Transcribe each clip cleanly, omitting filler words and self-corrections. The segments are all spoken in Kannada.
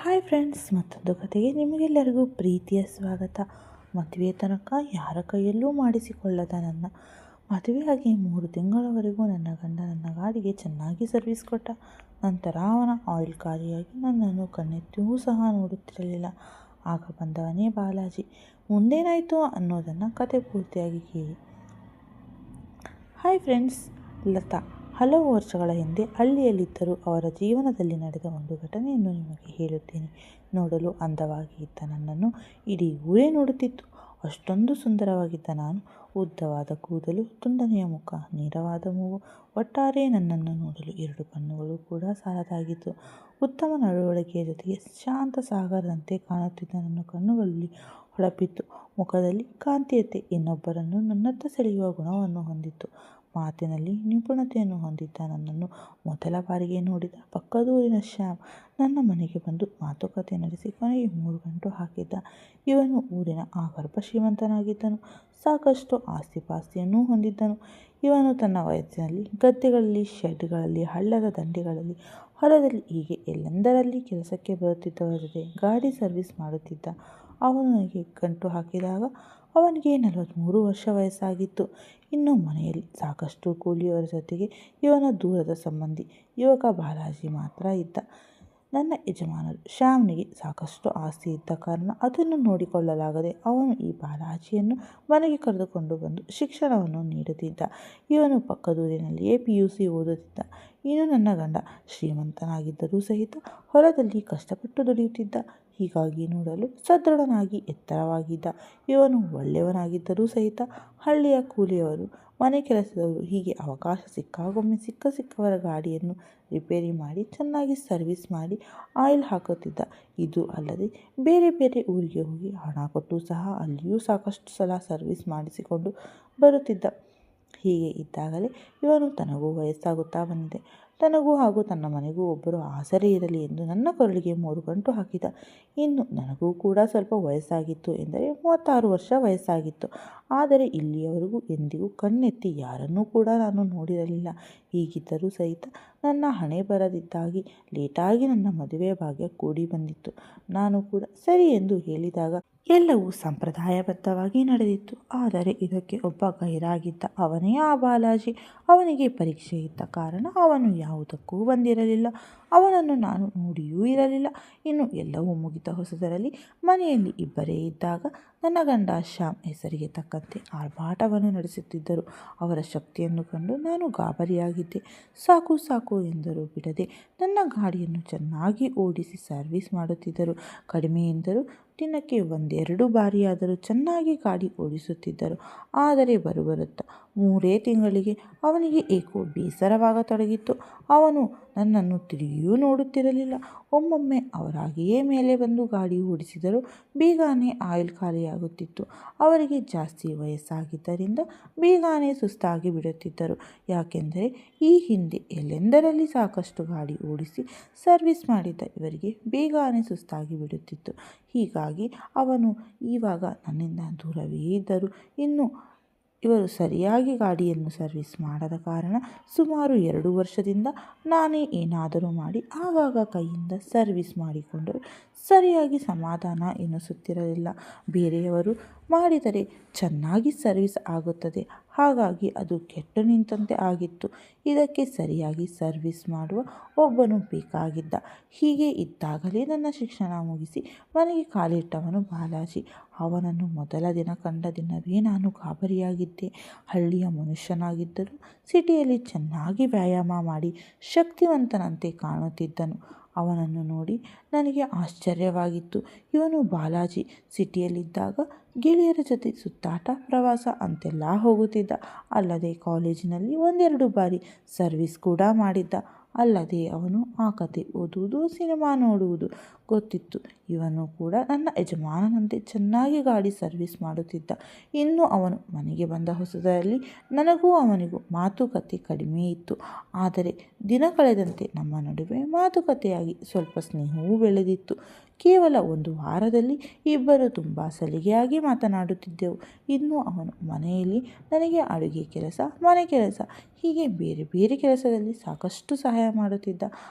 ಹಾಯ್ ಫ್ರೆಂಡ್ಸ್, ಮತ್ತೊಂದು ಕತೆಗೆ ನಿಮಗೆಲ್ಲರಿಗೂ ಪ್ರೀತಿಯ ಸ್ವಾಗತ. ಮದುವೆ ತನಕ ಯಾರ ಕೈಯಲ್ಲೂ ಮಾಡಿಸಿಕೊಳ್ಳದ ನನ್ನ ಮದುವೆಯಾಗಿ 3 ತಿಂಗಳವರೆಗೂ ನನ್ನ ಗಂಡ ನನ್ನ ಗಾಡಿಗೆ ಚೆನ್ನಾಗಿ ಸರ್ವಿಸ್ ಕೊಟ್ಟ. ನಂತರ ಅವನ ಆಯಿಲ್ ಖಾಲಿಯಾಗಿ ನನ್ನನ್ನು ಕಣ್ಣೆತ್ತಿಯೂ ಸಹ ನೋಡುತ್ತಿರಲಿಲ್ಲ. ಆಗ ಬಂದವನೇ ಬಾಲಾಜಿ. ಮುಂದೇನಾಯಿತು ಅನ್ನೋದನ್ನು ಕತೆ ಪೂರ್ತಿಯಾಗಿ ಕೇಳಿ. ಹಾಯ್ ಫ್ರೆಂಡ್ಸ್, ಲತಾ ಹಲವು ವರ್ಷಗಳ ಹಿಂದೆ ಹಳ್ಳಿಯಲ್ಲಿದ್ದರೂ ಅವರ ಜೀವನದಲ್ಲಿ ನಡೆದ ಒಂದು ಘಟನೆಯನ್ನು ನಿಮಗೆ ಹೇಳುತ್ತೇನೆ. ನೋಡಲು ಅಂದವಾಗಿ ಇದ್ದ ನನ್ನನ್ನು ಇಡೀ ಊರೇ ನೋಡುತ್ತಿತ್ತು. ಅಷ್ಟೊಂದು ಸುಂದರವಾಗಿದ್ದ ನಾನು. ಉದ್ದವಾದ ಕೂದಲು, ತುಂಡನೆಯ ಮುಖ, ನೇರವಾದ ಮೂಗು, ಒಟ್ಟಾರೆ ನನ್ನನ್ನು ನೋಡಲು 2 ಕಣ್ಣುಗಳು ಕೂಡ ಸಾಲದಾಗಿತ್ತು. ಉತ್ತಮ ನಡವಳಿಕೆಯ ಜೊತೆಗೆ ಶಾಂತ ಸಾಗರದಂತೆ ಕಾಣುತ್ತಿದ್ದ ನನ್ನ ಕಣ್ಣುಗಳಲ್ಲಿ ಹೊಳಪಿತ್ತು. ಮುಖದಲ್ಲಿ ಕಾಂತೀಯತೆ ಇನ್ನೊಬ್ಬರನ್ನು ನನ್ನತ್ತ ಸೆಳೆಯುವ ಗುಣವನ್ನು ಹೊಂದಿತ್ತು. ಮಾತಿನಲ್ಲಿ ನಿಪುಣತೆಯನ್ನು ಹೊಂದಿದ್ದ ನನ್ನನ್ನು ಮೊದಲ ಬಾರಿಗೆ ನೋಡಿದ ಪಕ್ಕದೂರಿನ ಶ್ಯಾಮ್ ನನ್ನ ಮನೆಗೆ ಬಂದು ಮಾತುಕತೆ ನಡೆಸಿ ಕೊನೆಗೆ 3 ಗಂಟು ಹಾಕಿದ್ದ. ಇವನು ಊರಿನ ಆಗರ್ಭ ಶ್ರೀಮಂತನಾಗಿದ್ದನು. ಸಾಕಷ್ಟು ಆಸ್ತಿಪಾಸ್ತಿಯನ್ನೂ ಹೊಂದಿದ್ದನು. ಇವನು ತನ್ನ ವಯಸ್ಸಿನಲ್ಲಿ ಗದ್ದೆಗಳಲ್ಲಿ, ಶೆಡ್ಗಳಲ್ಲಿ, ಹಳ್ಳದ ದಂಡೆಗಳಲ್ಲಿ, ಹೊಲದಲ್ಲಿ ಹೀಗೆ ಎಲ್ಲೆಂದರಲ್ಲಿ ಕೆಲಸಕ್ಕೆ ಬರುತ್ತಿದ್ದವರ ಜೊತೆ ಗಾಡಿ ಸರ್ವಿಸ್ ಮಾಡುತ್ತಿದ್ದ. ಅವನು ನನಗೆ ಗಂಟು ಹಾಕಿದಾಗ ಅವನಿಗೆ 43 ವರ್ಷ ವಯಸ್ಸಾಗಿತ್ತು. ಇನ್ನು ಮನೆಯಲ್ಲಿ ಸಾಕಷ್ಟು ಕೂಲಿಯವರ ಜೊತೆಗೆ ಇವನ ದೂರದ ಸಂಬಂಧಿ ಯುವಕ ಬಾಲಾಜಿ ಮಾತ್ರ ಇದ್ದ. ನನ್ನ ಯಜಮಾನರು ಶ್ಯಾಮ್ನಿಗೆ ಸಾಕಷ್ಟು ಆಸ್ತಿ ಇದ್ದ ಕಾರಣ ಅದನ್ನು ನೋಡಿಕೊಳ್ಳಲಾಗದೆ ಅವನು ಈ ಬಾಲಾಜಿಯನ್ನು ಮನೆಗೆ ಕರೆದುಕೊಂಡು ಬಂದು ಶಿಕ್ಷಣವನ್ನು ನೀಡುತ್ತಿದ್ದ. ಇವನು ಪಕ್ಕದೂರಿನಲ್ಲಿಯೇ PUC ಓದುತ್ತಿದ್ದ. ಇನ್ನು ನನ್ನ ಗಂಡ ಶ್ರೀಮಂತನಾಗಿದ್ದರೂ ಸಹಿತ ಹೊಲದಲ್ಲಿ ಕಷ್ಟಪಟ್ಟು ದುಡಿಯುತ್ತಿದ್ದ. ಹೀಗಾಗಿ ನೋಡಲು ಸದೃಢನಾಗಿ ಎತ್ತರವಾಗಿದ್ದ. ಇವನು ಒಳ್ಳೆಯವನಾಗಿದ್ದರೂ ಸಹಿತ ಹಳ್ಳಿಯ ಕೂಲಿಯವರು, ಮನೆ ಕೆಲಸದವರು ಹೀಗೆ ಅವಕಾಶ ಸಿಕ್ಕಾಗೊಮ್ಮೆ ಸಿಕ್ಕವರ ಗಾಡಿಯನ್ನು ರಿಪೇರಿ ಮಾಡಿ ಚೆನ್ನಾಗಿ ಸರ್ವಿಸ್ ಮಾಡಿ ಆಯಿಲ್ ಹಾಕುತ್ತಿದ್ದ. ಇದು ಅಲ್ಲದೆ ಬೇರೆ ಬೇರೆ ಊರಿಗೆ ಹೋಗಿ ಹಣ ಕೊಟ್ಟು ಸಹ ಅಲ್ಲಿಯೂ ಸಾಕಷ್ಟು ಸಲ ಸರ್ವಿಸ್ ಮಾಡಿಸಿಕೊಂಡು ಬರುತ್ತಿದ್ದ. ಹೀಗೆ ಇದ್ದಾಗಲೇ ಇವನು ತನಗೂ ವಯಸ್ಸಾಗುತ್ತಾ ಬಂದಿದೆ. ತನಗೂ ಹಾಗೂ ತನ್ನ ಮನೆಗೂ ಒಬ್ಬರು ಆಸರೆ ಇರಲಿ ಎಂದು ನನ್ನ ಕೊರಳಿಗೆ 3 ಗಂಟು ಹಾಕಿದ. ಇನ್ನು ನನಗೂ ಕೂಡ ಸ್ವಲ್ಪ ವಯಸ್ಸಾಗಿತ್ತು ಎಂದರೆ 36 ವರ್ಷ ವಯಸ್ಸಾಗಿತ್ತು. ಆದರೆ ಇಲ್ಲಿಯವರೆಗೂ ಎಂದಿಗೂ ಕಣ್ಣೆತ್ತಿ ಯಾರನ್ನೂ ಕೂಡ ನಾನು ನೋಡಿರಲಿಲ್ಲ. ಹೀಗಿದ್ದರೂ ಸಹಿತ ನನ್ನ ಹಣೆ ಬರದಿದ್ದಾಗಿ ಲೇಟಾಗಿ ನನ್ನ ಮದುವೆ ಭಾಗ್ಯ ಕೂಡಿ ಬಂದಿತ್ತು. ನಾನು ಕೂಡ ಸರಿ ಎಂದು ಹೇಳಿದಾಗ ಎಲ್ಲವೂ ಸಂಪ್ರದಾಯಬದ್ಧವಾಗಿ ನಡೆದಿತ್ತು. ಆದರೆ ಇದಕ್ಕೆ ಒಬ್ಬ ಗೈರಾಗಿದ್ದ. ಅವನೇ ಆ ಬಾಲಾಜಿ. ಅವನಿಗೆ ಪರೀಕ್ಷೆ ಇದ್ದ ಕಾರಣ ಅವನು ಯಾವುದಕ್ಕೂ ಬಂದಿರಲಿಲ್ಲ. ಅವನನ್ನು ನಾನು ನೋಡಿಯೂ ಇರಲಿಲ್ಲ. ಇನ್ನು ಎಲ್ಲವೂ ಮುಗಿದ ಹೊಸದರಲ್ಲಿ ಮನೆಯಲ್ಲಿ ಇಬ್ಬರೇ ಇದ್ದಾಗ ನನ್ನ ಗಂಡ ಶ್ಯಾಮ್ ಹೆಸರಿಗೆ ತಕ್ಕಂತೆ ಆರ್ಭಾಟವನ್ನು ನಡೆಸುತ್ತಿದ್ದರು. ಅವರ ಶಕ್ತಿಯನ್ನು ಕಂಡು ನಾನು ಗಾಬರಿಯಾಗಿದ್ದೆ. ಸಾಕು ಸಾಕು ಎಂದರೂ ಬಿಡದೆ ನನ್ನ ಗಾಡಿಯನ್ನು ಚೆನ್ನಾಗಿ ಓಡಿಸಿ ಸರ್ವಿಸ್ ಮಾಡುತ್ತಿದ್ದರು. ಕಡಿಮೆ ಎಂದರೂ ದಿನಕ್ಕೆ 1-2 ಬಾರಿಯಾದರೂ ಚೆನ್ನಾಗಿ ಗಾಡಿ ಓಡಿಸುತ್ತಿದ್ದರು. ಆದರೆ ಬರುತ್ತಾ 3 ತಿಂಗಳಿಗೆ ಅವನಿಗೆ ಏಕೋ ಬೇಸರವಾಗತೊಡಗಿತ್ತು. ಅವನು ನನ್ನನ್ನು ತಿರುಗಿಯೂ ನೋಡುತ್ತಿರಲಿಲ್ಲ. ಒಮ್ಮೊಮ್ಮೆ ಅವರಾಗಿಯೇ ಮೇಲೆ ಬಂದು ಗಾಡಿ ಓಡಿಸಿದರೂ ಬೇಗನೆ ಆಯಿಲ್ ಖಾಲಿಯಾಗುತ್ತಿತ್ತು. ಅವರಿಗೆ ಜಾಸ್ತಿ ವಯಸ್ಸಾಗಿದ್ದರಿಂದ ಬೇಗನೆ ಸುಸ್ತಾಗಿ ಬಿಡುತ್ತಿದ್ದರು. ಯಾಕೆಂದರೆ ಈ ಹಿಂದೆ ಎಲ್ಲೆಂದರಲ್ಲಿ ಸಾಕಷ್ಟು ಗಾಡಿ ಓಡಿಸಿ ಸರ್ವಿಸ್ ಮಾಡಿದ್ದ ಇವರಿಗೆ ಬೇಗನೆ ಸುಸ್ತಾಗಿ ಬಿಡುತ್ತಿತ್ತು. ಹೀಗಾಗಿ ಅವನು ಇವಾಗ ನನ್ನಿಂದ ದೂರವೇ ಇದ್ದರು. ಇನ್ನು ಇವರು ಸರಿಯಾಗಿ ಗಾಡಿಯನ್ನು ಸರ್ವಿಸ್ ಮಾಡದ ಕಾರಣ ಸುಮಾರು 2 ವರ್ಷದಿಂದ ನಾನೇ ಏನಾದರೂ ಮಾಡಿ ಆಗಾಗ ಕೈಯಿಂದ ಸರ್ವಿಸ್ ಮಾಡಿಕೊಂಡರೂ ಸರಿಯಾಗಿ ಸಮಾಧಾನ ಎನಿಸುತ್ತಿರಲಿಲ್ಲ. ಬೇರೆಯವರು ಮಾಡಿದರೆ ಚೆನ್ನಾಗಿ ಸರ್ವಿಸ್ ಆಗುತ್ತದೆ, ಹಾಗಾಗಿ ಅದು ಕೆಟ್ಟು ನಿಂತಂತೆ ಆಗಿತ್ತು. ಇದಕ್ಕೆ ಸರಿಯಾಗಿ ಸರ್ವಿಸ್ ಮಾಡುವ ಒಬ್ಬನು ಬೇಕಾಗಿದ್ದ. ಹೀಗೆ ಇದ್ದಾಗಲೇ ನನ್ನ ಶಿಕ್ಷಣ ಮುಗಿಸಿ ಮನೆಗೆ ಕಾಲಿಟ್ಟವನು ಬಾಲಾಜಿ. ಅವನನ್ನು ಮೊದಲ ದಿನ ಕಂಡ ದಿನವೇ ನಾನು ಗಾಬರಿಯಾಗಿದ್ದೆ. ಹಳ್ಳಿಯ ಮನುಷ್ಯನಾಗಿದ್ದರೂ ಸಿಟಿಯಲ್ಲಿ ಚೆನ್ನಾಗಿ ವ್ಯಾಯಾಮ ಮಾಡಿ ಶಕ್ತಿವಂತನಂತೆ ಕಾಣುತ್ತಿದ್ದನು. ಅವನನ್ನು ನೋಡಿ ನನಗೆ ಆಶ್ಚರ್ಯವಾಗಿತ್ತು. ಇವನು ಬಾಲಾಜಿ ಸಿಟಿಯಲ್ಲಿದ್ದಾಗ ಗೆಳೆಯರ ಜೊತೆ ಸುತ್ತಾಟ, ಪ್ರವಾಸ ಅಂತೆಲ್ಲ ಹೋಗುತ್ತಿದ್ದ. ಅಲ್ಲದೆ ಕಾಲೇಜಿನಲ್ಲಿ 1-2 ಬಾರಿ ಸರ್ವಿಸ್ ಕೂಡ ಮಾಡಿದ್ದ. ಅಲ್ಲದೆ ಅವನು ಆ ಕತೆ ಓದುವುದು, ಸಿನಿಮಾ ನೋಡುವುದು ಗೊತ್ತಿತ್ತು. ಇವನು ಕೂಡ ನನ್ನ ಯಜಮಾನನಂತೆ ಚೆನ್ನಾಗಿ ಗಾಡಿ ಸರ್ವಿಸ್ ಮಾಡುತ್ತಿದ್ದ. ಇನ್ನು ಅವನು ಮನೆಗೆ ಬಂದ ಹೊಸದರಲ್ಲಿ ನನಗೂ ಅವನಿಗೂ ಮಾತುಕತೆ ಕಡಿಮೆ ಇತ್ತು. ಆದರೆ ದಿನ ಕಳೆದಂತೆ ನಮ್ಮ ನಡುವೆ ಮಾತುಕತೆಯಾಗಿ ಸ್ವಲ್ಪ ಸ್ನೇಹವೂ ಬೆಳೆದಿತ್ತು. ಕೇವಲ ಒಂದು ವಾರದಲ್ಲಿ ಇಬ್ಬರು ತುಂಬ ಸಲಿಗೆಯಾಗಿ ಮಾತನಾಡುತ್ತಿದ್ದೆವು. ಇನ್ನು ಅವನು ಮನೆಯಲ್ಲಿ ನನಗೆ ಅಡುಗೆ ಕೆಲಸ, ಮನೆ ಕೆಲಸ ಹೀಗೆ ಬೇರೆ ಬೇರೆ ಕೆಲಸದಲ್ಲಿ ಸಾಕಷ್ಟು ಸಹಾಯ ಮಾಡುತ್ತಿದ್ದ.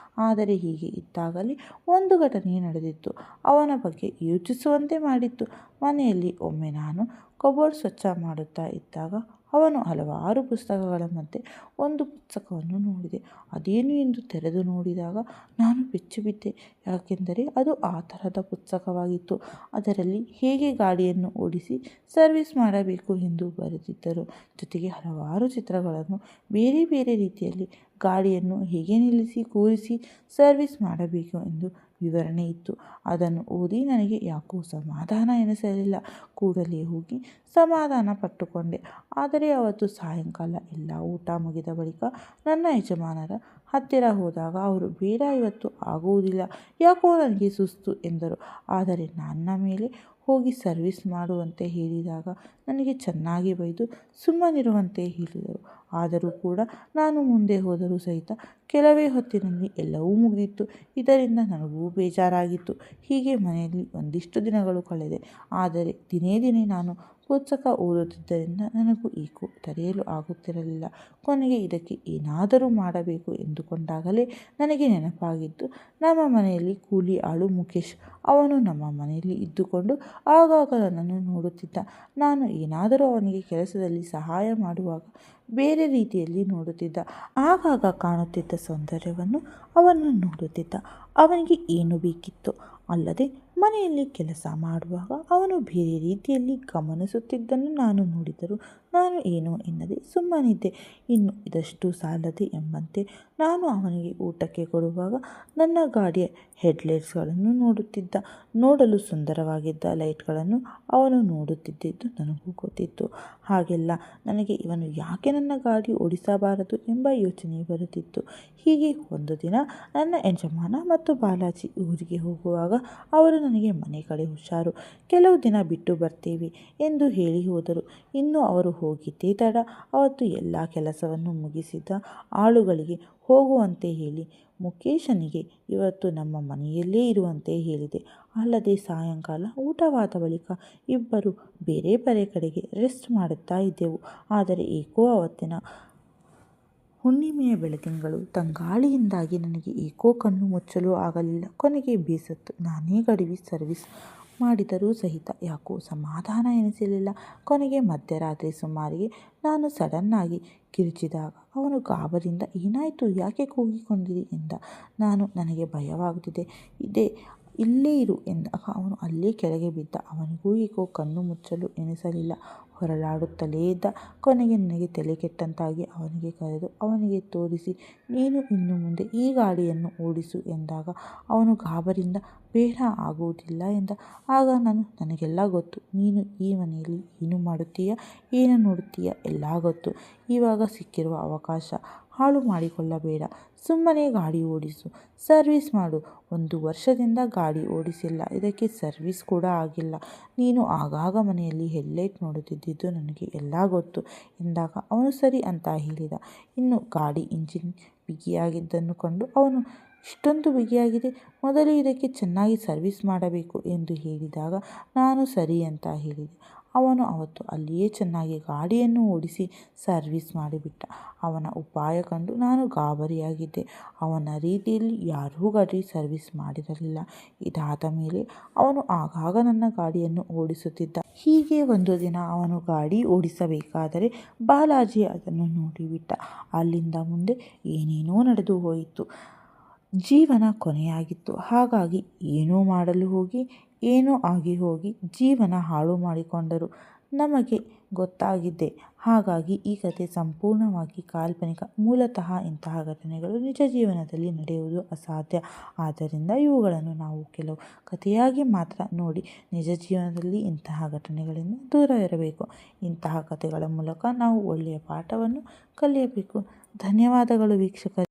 ಆದರೆ ಹೀಗೆ ಇದ್ದಾಗಲೇ ಒಂದು ಘಟನೆ ನಡೆದಿತ್ತು. ಅವನ ಬಗ್ಗೆ ಯೋಚಿಸುವಂತೆ ಮಾಡಿತ್ತು. ಮನೆಯಲ್ಲಿ ಒಮ್ಮೆ ನಾನು ಕಬೋರ್ಡ್ ಸ್ವಚ್ಛ ಮಾಡುತ್ತಾ ಇದ್ದಾಗ ಅವನು ಹಲವಾರು ಪುಸ್ತಕಗಳ ಮಧ್ಯೆ ಒಂದು ಪುಸ್ತಕವನ್ನು ನೋಡಿದೆ. ಅದೇನು ಎಂದು ತೆರೆದು ನೋಡಿದಾಗ ನಾನು ಬೆಚ್ಚಿಬಿದ್ದೆ. ಯಾಕೆಂದರೆ ಅದು ಆ ತರಹದ ಪುಸ್ತಕವಾಗಿತ್ತು. ಅದರಲ್ಲಿ ಹೇಗೆ ಗಾಡಿಯನ್ನು ಓಡಿಸಿ ಸರ್ವಿಸ್ ಮಾಡಬೇಕು ಎಂದು ಬರೆದಿದ್ದರು. ಜೊತೆಗೆ ಹಲವಾರು ಚಿತ್ರಗಳನ್ನು ಬೇರೆ ಬೇರೆ ರೀತಿಯಲ್ಲಿ ಗಾಡಿಯನ್ನು ಹೇಗೆ ನಿಲ್ಲಿಸಿ ಕೂರಿಸಿ ಸರ್ವಿಸ್ ಮಾಡಬೇಕು ಎಂದು ವಿವರಣೆ ಇತ್ತು. ಅದನ್ನು ಓದಿ ನನಗೆ ಯಾಕೋ ಸಮಾಧಾನ ಎನಿಸಲಿಲ್ಲ. ಕೂಡಲೇ ಹೋಗಿ ಸಮಾಧಾನ ಪಟ್ಟುಕೊಂಡೆ. ಆದರೆ ಅವತ್ತು ಸಾಯಂಕಾಲ ಎಲ್ಲ ಊಟ ಮುಗಿದ ಬಳಿಕ ನನ್ನ ಯಜಮಾನರ ಹತ್ತಿರ ಹೋದಾಗ ಅವರು ಬೇಡ, ಇವತ್ತು ಆಗುವುದಿಲ್ಲ, ಯಾಕೋ ನನಗೆ ಸುಸ್ತು ಎಂದರು. ಆದರೆ ನನ್ನ ಮೇಲೆ ಹೋಗಿ ಸರ್ವಿಸ್ ಮಾಡುವಂತೆ ಹೇಳಿದಾಗ ನನಗೆ ಚೆನ್ನಾಗಿ ಬೈದು ಸುಮ್ಮನಿರುವಂತೆ ಹೇಳಿದರು. ಆದರೂ ಕೂಡ ನಾನು ಮುಂದೆ ಹೋದರೂ ಸಹಿತ ಕೆಲವೇ ಹೊತ್ತಿನಲ್ಲಿ ಎಲ್ಲವೂ ಮುಗಿದಿತ್ತು. ಇದರಿಂದ ನನಗೂ ಬೇಜಾರಾಗಿತ್ತು. ಹೀಗೆ ಮನೆಯಲ್ಲಿ ಒಂದಿಷ್ಟು ದಿನಗಳು ಕಳೆದೆ. ಆದರೆ ದಿನೇ ದಿನೇ ನಾನು ಪುಸ್ತಕ ಓದುತ್ತಿದ್ದರಿಂದ ನನಗೂ ಏಕೋ ತಡೆಯಲು ಆಗುತ್ತಿರಲಿಲ್ಲ. ಕೊನೆಗೆ ಇದಕ್ಕೆ ಏನಾದರೂ ಮಾಡಬೇಕು ಎಂದುಕೊಂಡಾಗಲೇ ನನಗೆ ನೆನಪಾಗಿದ್ದು ನಮ್ಮ ಮನೆಯಲ್ಲಿ ಕೂಲಿ ಆಳು ಮುಖೇಶ್. ಅವನು ನಮ್ಮ ಮನೆಯಲ್ಲಿ ಇದ್ದುಕೊಂಡು ಆಗಾಗ ನನ್ನನ್ನು ನೋಡುತ್ತಿದ್ದ. ನಾನು ಏನಾದರೂ ಅವನಿಗೆ ಕೆಲಸದಲ್ಲಿ ಸಹಾಯ ಮಾಡುವಾಗ ಬೇರೆ ರೀತಿಯಲ್ಲಿ ನೋಡುತ್ತಿದ್ದ. ಆಗಾಗ ಕಾಣುತ್ತಿದ್ದ ಸೌಂದರ್ಯವನ್ನು ಅವನು ನೋಡುತ್ತಿದ್ದ. ಅವನಿಗೆ ಏನು ಬೇಕಿತ್ತು ಅಲ್ಲದೆ ಮನೆಯಲ್ಲಿ ಕೆಲಸ ಮಾಡುವಾಗ ಅವನು ಬೇರೆ ರೀತಿಯಲ್ಲಿ ಗಮನಿಸುತ್ತಿದ್ದನ್ನು ನಾನು ನೋಡಿದರೂ ನಾನು ಏನೂ ಎನ್ನದೆ ಸುಮ್ಮನಿದ್ದೆ. ಇನ್ನು ಇದಷ್ಟು ಸಾಲದೆ ಎಂಬಂತೆ ನಾನು ಅವನಿಗೆ ಊಟಕ್ಕೆ ಕೊಡುವಾಗ ನನ್ನ ಗಾಡಿಯ ಹೆಡ್ಲೈಟ್ಸ್ಗಳನ್ನು ನೋಡುತ್ತಿದ್ದ. ನೋಡಲು ಸುಂದರವಾಗಿದ್ದ ಲೈಟ್ಗಳನ್ನು ಅವನು ನೋಡುತ್ತಿದ್ದುದು ನನಗೂ ಗೊತ್ತಿತ್ತು. ಹಾಗೆಲ್ಲ ನನಗೆ ಇವನು ಯಾಕೆ ನನ್ನ ಗಾಡಿ ಓಡಿಸಬಾರದು ಎಂಬ ಯೋಚನೆ ಬರುತ್ತಿತ್ತು. ಹೀಗೆ ಒಂದು ದಿನ ನನ್ನ ಯಜಮಾನ ಮತ್ತು ಬಾಲಾಜಿ ಊರಿಗೆ ಹೋಗುವಾಗ ಅವರು ನನಗೆ ಮನೆ ಕಡೆ ಹುಷಾರು, ಕೆಲವು ದಿನ ಬಿಟ್ಟು ಬರ್ತೇವೆ ಎಂದು ಹೇಳಿ ಹೋದರು. ಇನ್ನು ಅವರು ಹೋಗಿದ್ದೇ ತಡ. ಅವತ್ತು ಎಲ್ಲ ಕೆಲಸವನ್ನು ಮುಗಿಸಿದ ಆಳುಗಳಿಗೆ ಹೋಗುವಂತೆ ಹೇಳಿ ಮುಖೇಶನಿಗೆ ಇವತ್ತು ನಮ್ಮ ಮನೆಯಲ್ಲೇ ಇರುವಂತೆ ಹೇಳಿದೆ. ಅಲ್ಲದೆ ಸಾಯಂಕಾಲ ಊಟವಾದ ಬಳಿಕ ಇಬ್ಬರು ಬೇರೆ ಬೇರೆ ಕಡೆಗೆ ರೆಸ್ಟ್ ಮಾಡುತ್ತಾ ಇದ್ದೆವು. ಆದರೆ ಏಕೋ ಅವತ್ತಿನ ಹುಣ್ಣಿಮೆಯ ಬೆಳದಿಂಗಳು ತಂಗಾಳಿಯಿಂದಾಗಿ ನನಗೆ ಏಕೋ ಕಣ್ಣು ಮುಚ್ಚಲು ಆಗಲಿಲ್ಲ. ಕೊನೆಗೆ ಬೇಸತ್ತು ನಾನೇ ಗಾಡಿ ಸರ್ವಿಸ್ ಮಾಡಿದರೂ ಸಹಿತ ಯಾಕೋ ಸಮಾಧಾನ ಎನಿಸಲಿಲ್ಲ. ಕೊನೆಗೆ ಮಧ್ಯರಾತ್ರಿ ಸುಮಾರಿಗೆ ನಾನು ಸಡನ್ನಾಗಿ ಕಿರುಚಿದಾಗ ಅವನು ಗಾಬರಿಯಿಂದ ಏನಾಯಿತು, ಯಾಕೆ ಕೂಗಿಕೊಂಡಿರಿ ಎಂದ. ನನಗೆ ಭಯವಾಗುತ್ತಿದೆ, ಇಲ್ಲೇ ಇರು ಎಂದಾಗ ಅವನು ಅಲ್ಲೇ ಕೆಳಗೆ ಬಿದ್ದ. ಅವನಿಗೂ ಏಕೋ ಕಣ್ಣು ಮುಚ್ಚಲು ಎನಿಸಲಿಲ್ಲ. ಹೊರಳಾಡುತ್ತಲೇ ಇದ್ದ. ಕೊನೆಗೆ ನನಗೆ ತಲೆ ಕೆಟ್ಟಂತಾಗಿ ಅವನಿಗೆ ಕರೆದು ಅವನಿಗೆ ತೋರಿಸಿ ನೀನು ಇನ್ನು ಮುಂದೆ ಈ ಗಾಡಿಯನ್ನು ಓಡಿಸು ಎಂದಾಗ ಅವನು ಗಾಬರಿಯಿಂದ ಬೇಡ, ಆಗುವುದಿಲ್ಲ ಎಂದ. ಆಗ ನನಗೆಲ್ಲ ಗೊತ್ತು, ನೀನು ಈ ಮನೆಯಲ್ಲಿ ಏನು ಮಾಡುತ್ತೀಯ, ಏನು ನೋಡುತ್ತೀಯ ಎಲ್ಲ ಗೊತ್ತು. ಇವಾಗ ಸಿಕ್ಕಿರುವ ಅವಕಾಶ ಹಾಳು ಮಾಡಿಕೊಳ್ಳಬೇಡ. ಸುಮ್ಮನೆ ಗಾಡಿ ಓಡಿಸು, ಸರ್ವಿಸ್ ಮಾಡು. 1 ವರ್ಷದಿಂದ ಗಾಡಿ ಓಡಿಸಿಲ್ಲ, ಇದಕ್ಕೆ ಸರ್ವಿಸ್ ಕೂಡ ಆಗಿಲ್ಲ. ನೀನು ಆಗಾಗ ಮನೆಯಲ್ಲಿ ಹೆಡ್ಲೈಟ್ ನೋಡುತ್ತಿದ್ದುದು ನನಗೆ ಎಲ್ಲ ಗೊತ್ತು ಎಂದಾಗ ಅವನು ಸರಿ ಅಂತ ಹೇಳಿದ. ಇನ್ನು ಗಾಡಿ ಇಂಜಿನ್ ಬಿಗಿಯಾಗಿದ್ದನ್ನು ಕಂಡು ಅವನು ಇಷ್ಟೊಂದು ಬಿಗಿಯಾಗಿದೆ, ಮೊದಲು ಇದಕ್ಕೆ ಚೆನ್ನಾಗಿ ಸರ್ವಿಸ್ ಮಾಡಬೇಕು ಎಂದು ಹೇಳಿದಾಗ ನಾನು ಸರಿ ಅಂತ ಹೇಳಿದೆ. ಅವನು ಅವತ್ತು ಅಲ್ಲಿಯೇ ಚೆನ್ನಾಗಿ ಗಾಡಿಯನ್ನು ಓಡಿಸಿ ಸರ್ವಿಸ್ ಮಾಡಿಬಿಟ್ಟ. ಅವನ ಉಪಾಯ ಕಂಡು ನಾನು ಗಾಬರಿಯಾಗಿದ್ದೆ. ಅವನ ರೀತಿಯಲ್ಲಿ ಯಾರೂ ಗಾಡಿ ಸರ್ವಿಸ್ ಮಾಡಿರಲಿಲ್ಲ. ಇದಾದ ಮೇಲೆ ಅವನು ಆಗಾಗ ನನ್ನ ಗಾಡಿಯನ್ನು ಓಡಿಸುತ್ತಿದ್ದ. ಹೀಗೆ ಒಂದು ದಿನ ಅವನು ಗಾಡಿ ಓಡಿಸಬೇಕಾದರೆ ಬಾಲಾಜಿ ಅದನ್ನು ನೋಡಿಬಿಟ್ಟ. ಅಲ್ಲಿಂದ ಮುಂದೆ ಏನೇನೋ ನಡೆದು ಹೋಯಿತು. ಜೀವನ ಕೊನೆಯಾಗಿತ್ತು. ಹಾಗಾಗಿ ಏನೋ ಮಾಡಲು ಹೋಗಿ ಏನೋ ಆಗಿ ಹೋಗಿ ಜೀವನ ಹಾಳು ಮಾಡಿಕೊಂಡರು. ನಮಗೆ ಗೊತ್ತಾಗಿದ್ದೆ. ಹಾಗಾಗಿ ಈ ಕಥೆ ಸಂಪೂರ್ಣವಾಗಿ ಕಾಲ್ಪನಿಕ. ಮೂಲತಃ ಇಂತಹ ಘಟನೆಗಳು ನಿಜ ಜೀವನದಲ್ಲಿ ನಡೆಯುವುದು ಅಸಾಧ್ಯ. ಆದ್ದರಿಂದ ಇವುಗಳನ್ನು ನಾವು ಕೆಲವು ಕಥೆಯಾಗಿ ಮಾತ್ರ ನೋಡಿ ನಿಜ ಜೀವನದಲ್ಲಿ ಇಂತಹ ಘಟನೆಗಳಿಂದ ದೂರ ಇರಬೇಕು. ಇಂತಹ ಕಥೆಗಳ ಮೂಲಕ ನಾವು ಒಳ್ಳೆಯ ಪಾಠವನ್ನು ಕಲಿಯಬೇಕು. ಧನ್ಯವಾದಗಳು ವೀಕ್ಷಕರೇ.